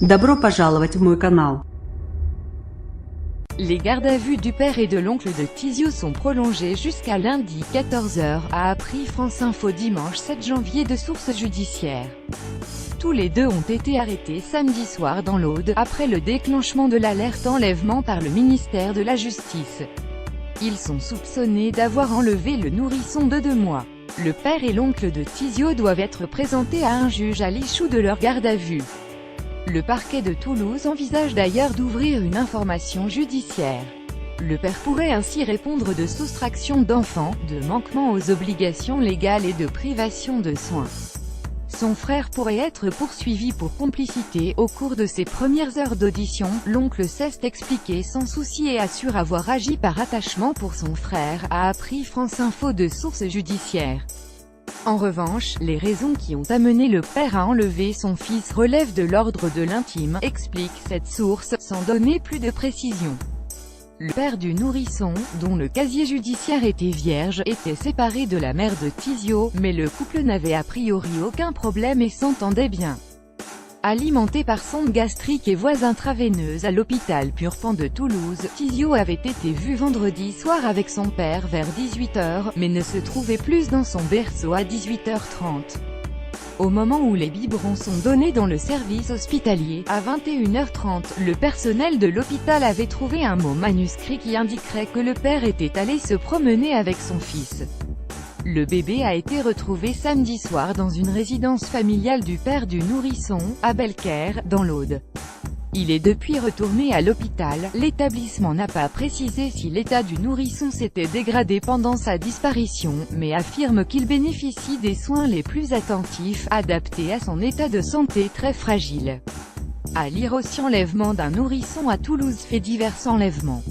Добро пожаловать в мой канал. Les gardes à vue du père et de l'oncle de Tizio sont prolongées jusqu'à lundi 14h, a appris France Info dimanche 7 janvier de sources judiciaires. Tous les deux ont été arrêtés samedi soir dans l'Aude, après le déclenchement de l'alerte enlèvement par le ministère de la Justice. Ils sont soupçonnés d'avoir enlevé le nourrisson de 2 mois. Le père et l'oncle de Tizio doivent être présentés à un juge à l'issue de leur garde à vue. Le parquet de Toulouse envisage d'ailleurs d'ouvrir une information judiciaire. Le père pourrait ainsi répondre de soustraction d'enfants, de manquement aux obligations légales et de privation de soins. Son frère pourrait être poursuivi pour complicité. Au cours de ses premières heures d'audition, l'oncle s'est expliqué sans souci et assure avoir agi par attachement pour son frère, a appris France Info de sources judiciaires. En revanche, les raisons qui ont amené le père à enlever son fils relèvent de l'ordre de l'intime, explique cette source, sans donner plus de précision. Le père du nourrisson, dont le casier judiciaire était vierge, était séparé de la mère de Tizio, mais le couple n'avait a priori aucun problème et s'entendait bien. Alimenté par sonde gastrique et voies intraveineuses à l'hôpital Purpan de Toulouse, Tizio avait été vu vendredi soir avec son père vers 18h, mais ne se trouvait plus dans son berceau à 18h30. Au moment où les biberons sont donnés dans le service hospitalier, à 21h30, le personnel de l'hôpital avait trouvé un mot manuscrit qui indiquerait que le père était allé se promener avec son fils. Le bébé a été retrouvé samedi soir dans une résidence familiale du père du nourrisson, à Belcaire, dans l'Aude. Il est depuis retourné à l'hôpital. L'établissement n'a pas précisé si l'état du nourrisson s'était dégradé pendant sa disparition, mais affirme qu'il bénéficie des soins les plus attentifs, adaptés à son état de santé très fragile. À lire aussi enlèvement d'un nourrisson à Toulouse. Fait divers enlèvements.